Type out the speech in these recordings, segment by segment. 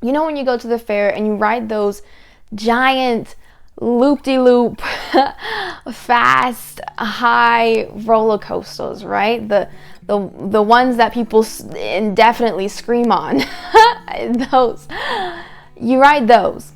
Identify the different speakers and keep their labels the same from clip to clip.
Speaker 1: You know when you go to the fair and you ride those giant loop-de-loop fast high roller coasters, right? The ones that people indefinitely scream on. Those, you ride those,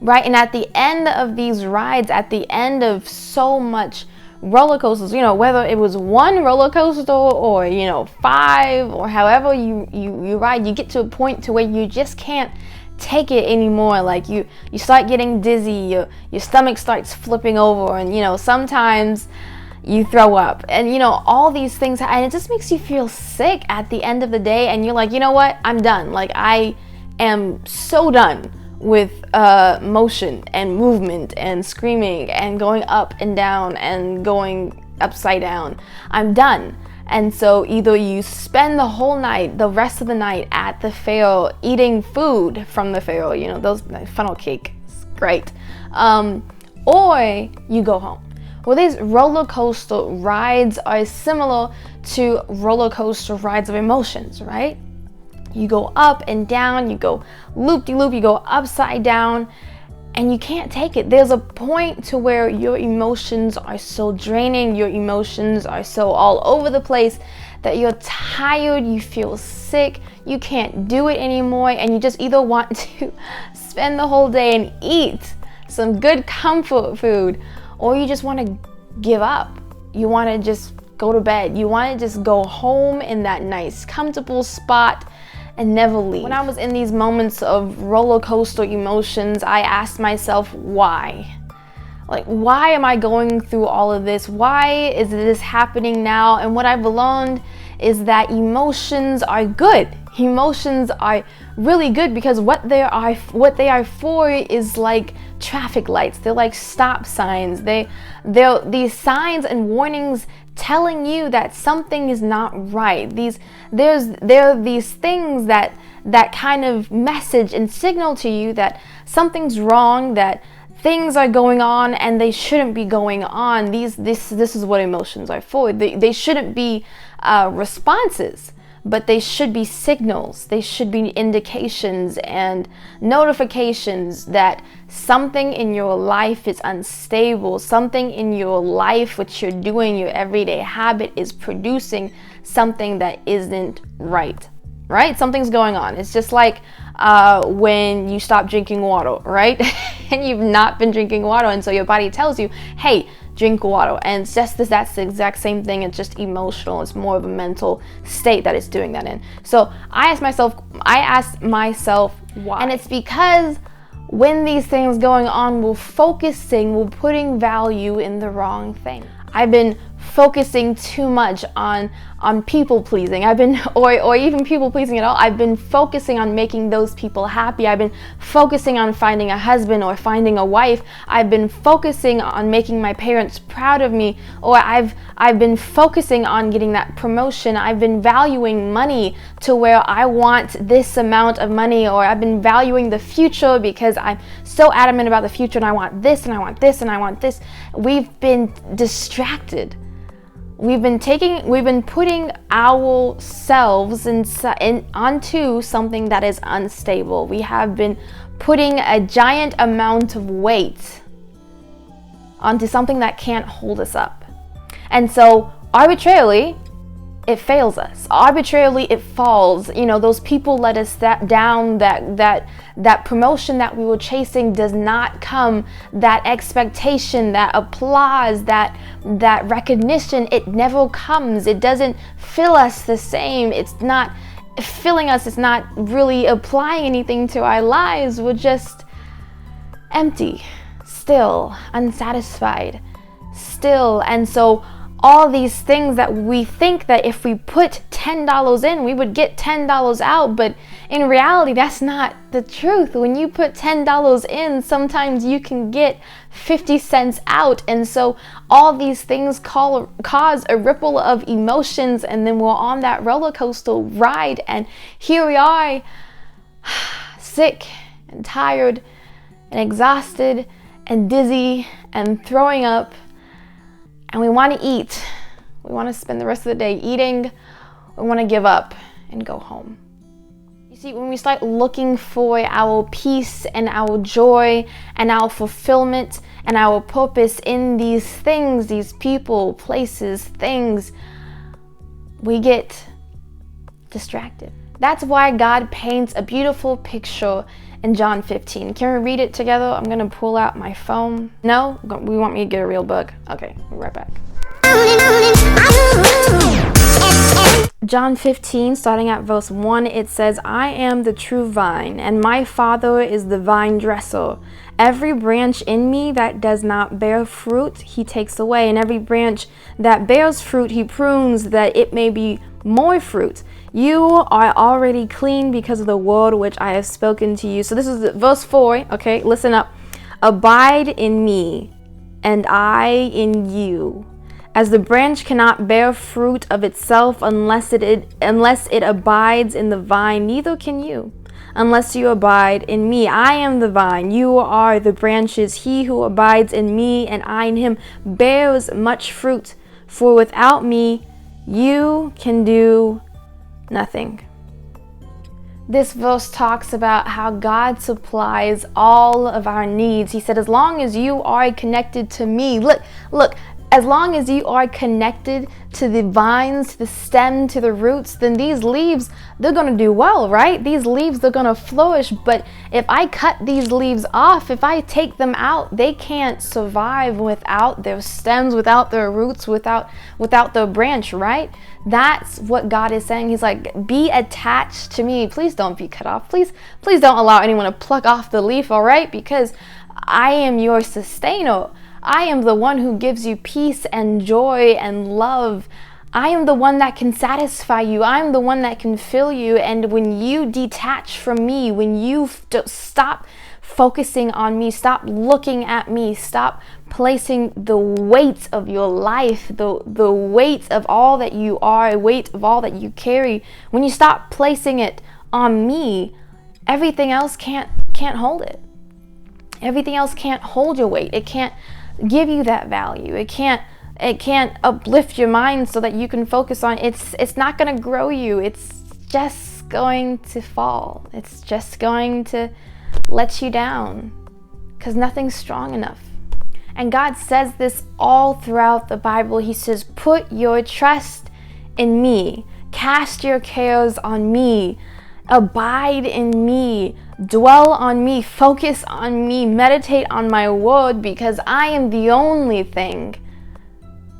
Speaker 1: right? And at the end of these rides, at the end of so much roller coasters, whether it was one roller coaster or 5 or however you ride, you get to a point to where you just can't take it anymore. Like you start getting dizzy, your stomach starts flipping over, and sometimes you throw up, and all these things, and it just makes you feel sick at the end of the day. And you're like, you know what, I'm done. Like, I am so done with motion and movement and screaming and going up and down and going upside down. I'm done. And so either you spend the whole night, the rest of the night at the fair, eating food from the fair, those funnel cake, it's great, or you go home. Well, these roller coaster rides are similar to roller coaster rides of emotions, right? You go up and down, you go loop-de-loop, you go upside down, and you can't take it. There's a point to where your emotions are so draining, your emotions are so all over the place that you're tired, you feel sick, you can't do it anymore, and you just either want to spend the whole day and eat some good comfort food, or you just want to give up. You want to just go to bed. You want to just go home in that nice, comfortable spot and never leave. When I was in these moments of roller coaster emotions, I asked myself, why? Like, why am I going through all of this? Why is this happening now? And what I've learned is that emotions are good. Emotions are really good because what they are for is like traffic lights. They're like stop signs. They're these signs and warnings telling you that something is not right. There are these things that kind of message and signal to you that something's wrong, that things are going on and they shouldn't be going on. This is what emotions are for. They shouldn't be responses, but they should be signals. They should be indications and notifications that something in your life is unstable. Something in your life, what you're doing, your everyday habit, is producing something that isn't right. Right? Something's going on. It's just like when you stop drinking water, right? And you've not been drinking water, and so your body tells you, hey, drink water. And it's just that's the exact same thing. It's just emotional. It's more of a mental state that it's doing that in. So I asked myself why. And it's because when these things going on, we're putting value in the wrong thing. I've been focusing too much on people pleasing. Or even people pleasing at all. I've been focusing on making those people happy. I've been focusing on finding a husband or finding a wife. I've been focusing on making my parents proud of me. Or I've been focusing on getting that promotion. I've been valuing money to where I want this amount of money. Or I've been valuing the future because I'm so adamant about the future and I want this and I want this and I want this. We've been distracted. We've been putting ourselves onto something that is unstable. We have been putting a giant amount of weight onto something that can't hold us up. And so arbitrarily, it fails us. Arbitrarily, it falls. Those people let us down. That promotion that we were chasing does not come. That expectation, that applause, that recognition, it never comes. It doesn't fill us the same. It's not filling us. It's not really applying anything to our lives. We're just empty, still, unsatisfied, still. And so all these things that we think that if we put $10 in, we would get $10 out, but in reality, that's not the truth. When you put $10 in, sometimes you can get 50 cents out. And so all these things cause a ripple of emotions, and then we're on that roller coaster ride, and here we are, sick and tired and exhausted and dizzy and throwing up. And we want to eat. We want to spend the rest of the day eating. We want to give up and go home. See, when we start looking for our peace and our joy and our fulfillment and our purpose in these things, these people, places, things, we get distracted. That's why God paints a beautiful picture in John 15. Can we read it together? I'm going to pull out my phone. No? We want me to get a real book? Okay, we'll be right back. John 15, starting at verse 1, it says, I am the true vine, and my Father is the vine dresser. Every branch in me that does not bear fruit, he takes away, and every branch that bears fruit, he prunes, that it may be more fruit. You are already clean because of the word which I have spoken to you. So this is verse 4, okay, listen up. Abide in me, and I in you. As the branch cannot bear fruit of itself unless it abides in the vine, neither can you, unless you abide in me. I am the vine, you are the branches. He who abides in me and I in him bears much fruit, for without me you can do nothing. This verse talks about how God supplies all of our needs. He said, as long as you are connected to me, look, as long as you are connected to the vines, to the stem, to the roots, then these leaves, they're going to do well, right? These leaves, they're going to flourish. But if I cut these leaves off, if I take them out, they can't survive without their stems, without their roots, without their branch, right? That's what God is saying. He's like, be attached to me. Please don't be cut off. Please don't allow anyone to pluck off the leaf, all right? Because I am your sustainer. I am the one who gives you peace and joy and love. I am the one that can satisfy you. I'm the one that can fill you. And when you detach from me, when you stop focusing on me, stop looking at me, stop placing the weight of your life, the weight of all that you are, weight of all that you carry, when you stop placing it on me, everything else can't hold it. Everything else can't hold your weight. It can't give you that value. It can't uplift your mind so that you can focus on it's not going to grow you. It's just going to fall. It's just going to let you down because nothing's strong enough. And God says this all throughout the Bible. He says, put your trust in me. Cast your cares on me. Abide in me, dwell on me, focus on me, meditate on my word, because I am the only thing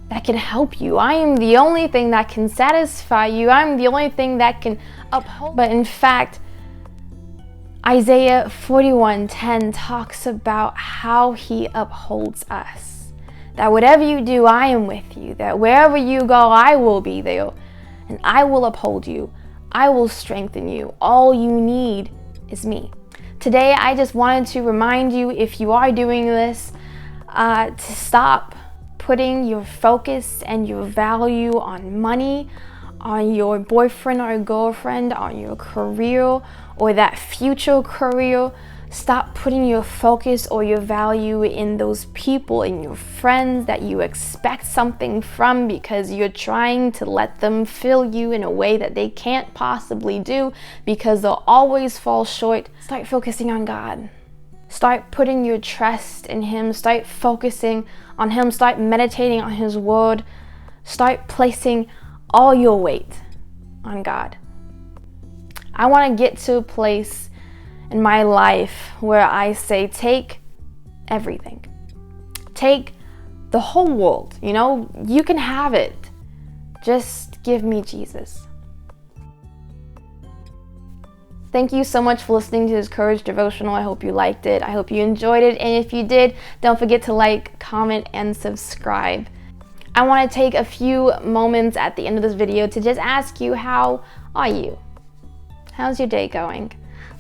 Speaker 1: that can help you. I am the only thing that can satisfy you. I'm the only thing that can uphold. But in fact, Isaiah 41:10 talks about how he upholds us. That whatever you do, I am with you. That wherever you go, I will be there. And I will uphold you. I will strengthen you. All you need is me. Today, I just wanted to remind you, if you are doing this, to stop putting your focus and your value on money, on your boyfriend or girlfriend, on your career or that future career. Stop putting your focus or your value in those people, in your friends that you expect something from because you're trying to let them fill you in a way that they can't possibly do because they'll always fall short. Start focusing on God. Start putting your trust in Him. Start focusing on Him. Start meditating on His word. Start placing all your weight on God. I want to get to a place in my life where I say, take everything. Take the whole world. You can have it. Just give me Jesus. Thank you so much for listening to this Courage Devotional. I hope you liked it. I hope you enjoyed it. And if you did, don't forget to like, comment, and subscribe. I want to take a few moments at the end of this video to just ask you, how are you? How's your day going?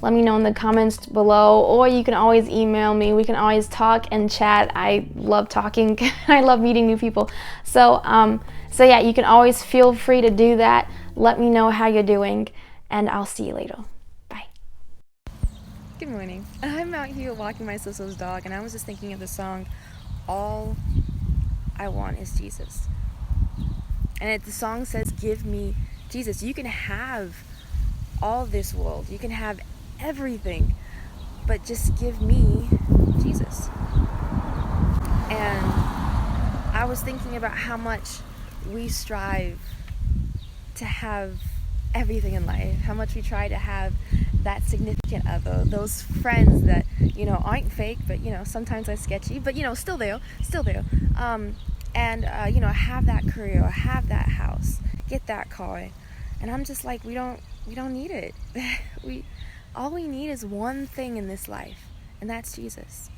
Speaker 1: Let me know in the comments below, or you can always email me. We can always talk and chat. I love talking. I love meeting new people. So yeah, you can always feel free to do that. Let me know how you're doing, and I'll see you later. Bye. Good morning. I'm out here walking my sister's dog, and I was just thinking of the song, All I Want Is Jesus. And the song says, give me Jesus. You can have all this world. You can have everything, but just give me Jesus. And I was thinking about how much we strive to have everything in life, how much we try to have that significant other, those friends that, aren't fake, but, sometimes are sketchy, but, still there, and, have that career, or have that house, get that car. And I'm just like, we don't need it. All we need is one thing in this life, and that's Jesus.